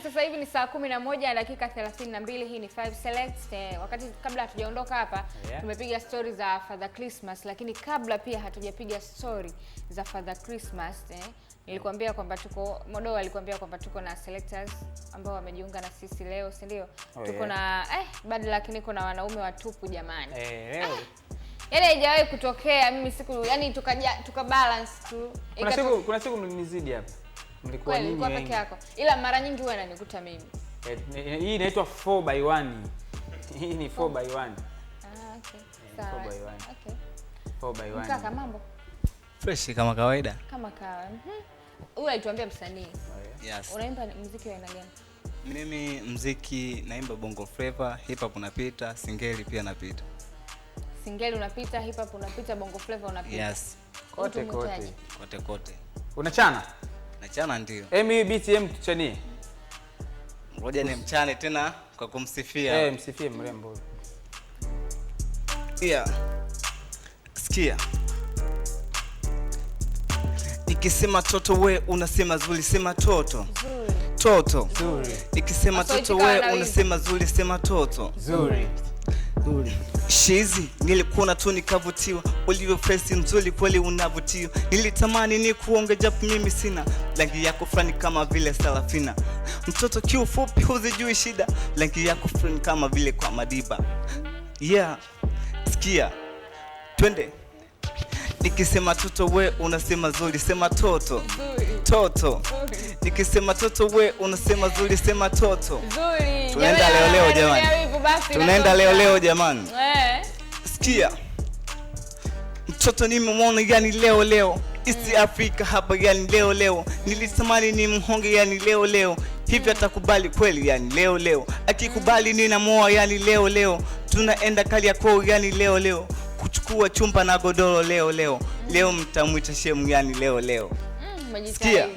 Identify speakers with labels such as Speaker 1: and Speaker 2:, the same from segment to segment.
Speaker 1: sasa hivi ni saa 11 dakika 32. Hii ni 5 Select. Wakati kabla hatujaondoka hapa, tumepiga story za Father Christmas, lakini kabla pia hatujapiga story za Father Christmas, nilikwambia kwamba Modo alikuambia kwamba tuko na selectors ambao wamejiunga na sisi leo, si ndio? Tuko na bad luck, niko na wanaume watupu jamani.
Speaker 2: Leo.
Speaker 1: Yaani haijawahi kutokea mimi siku, yani tuka balance tu.
Speaker 2: Kuna siku mlinizidi hapa. Mlikuwa nini?
Speaker 1: Nilikuwa peke yako. Ila mara nyingi wewe unanikuta mimi.
Speaker 2: Hii inaitwa 4x1. Hii ni 4x1.
Speaker 1: Okay. Sawa.
Speaker 2: 4x1.
Speaker 1: Okay.
Speaker 2: 4x1.
Speaker 1: Kaka, mambo?
Speaker 3: Fresh kama kawaida.
Speaker 1: Kama kawa. Huyu alituambia msanii.
Speaker 3: Yes.
Speaker 1: Unaimba muziki wa aina gani?
Speaker 3: Mimi muziki naimba bongo flava, hip hop unapita, singeli pia napita.
Speaker 1: Singeli unapita, hip hop unapita, bongo flava unapita.
Speaker 3: Yes.
Speaker 2: Kote.
Speaker 3: Kote.
Speaker 2: Unachana?
Speaker 3: Nachana ndio.
Speaker 2: BTM tuchanie.
Speaker 3: Ngoja ni mchane tena kwa kumsifia.
Speaker 2: Msifie mrembo.
Speaker 3: Yeah. Sikia. Nikisema toto we unasema zuri, sema toto.
Speaker 1: Zuri.
Speaker 3: Toto.
Speaker 2: Zuri.
Speaker 3: Nikisema toto we unasema zuri, sema toto.
Speaker 2: Zuri.
Speaker 3: Zuri. Shizi nilikuona tu nikavutiwa, ulivyo fresh nzuri kweli unavutia. Nilitamani ni kuonge japo mimi sina rangi yako fulani kama vile Salafina. Mtoto kiufupi huzijui shida, rangi yako fulani kama vile kwa Madiba. Yeah. Sikia. Twende. Nikisema toto we unasema zuri, sema toto.
Speaker 1: Zuri.
Speaker 3: Toto.
Speaker 1: Zuri.
Speaker 3: Nikisema toto we unasema zuri, sema toto.
Speaker 1: Zuri.
Speaker 3: Tunaenda leo jamani. Tunaenda leo jamani. Sikia. Mtoto nimemwona yani leo. East Africa hapa yani leo. Nilitamani ni mhonge yani leo. Hivi atakubali kweli yani leo. Akikubali ninamuoa yani leo. Tunaenda Kariakoo yani leo. Kuchukua chumba na godoro leo. Leo mtamwita shemu yani leo.
Speaker 1: Sikia.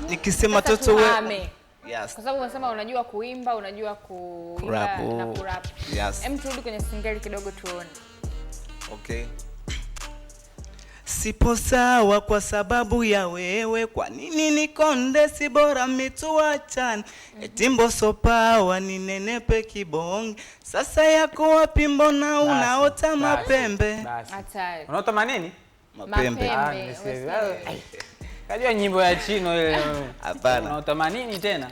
Speaker 3: Nikisema toto we.
Speaker 1: Yes. Kwa sababu unasema unajua kuimba, unajua kuimba na kurap.
Speaker 3: Yes.
Speaker 1: Turudi kwenye singeli kidogo tuone.
Speaker 3: Okay. Sipo sawa kwa sababu ya wewe, kwa nini nikonde, si bora mituachane. Etimbo sopawa ninenepe kibonge, sasa yako wapi mbona unaota mapembe?
Speaker 1: Hatari.
Speaker 2: Unaota manini?
Speaker 3: Mapembe.
Speaker 2: Kajua nyimbo ya Chino ile.
Speaker 3: Hapana.
Speaker 2: Unaota manini tena?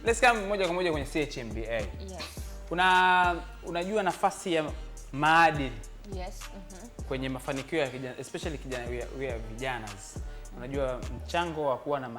Speaker 2: Let's come moja kwa moja kwenye CHMBA.
Speaker 1: Yes.
Speaker 2: Unajua nafasi ya maadili.
Speaker 1: Yes.
Speaker 2: Kwenye mafanikio ya kijana, especially kijana we are vijanas. Unajua mchango wa kuwa na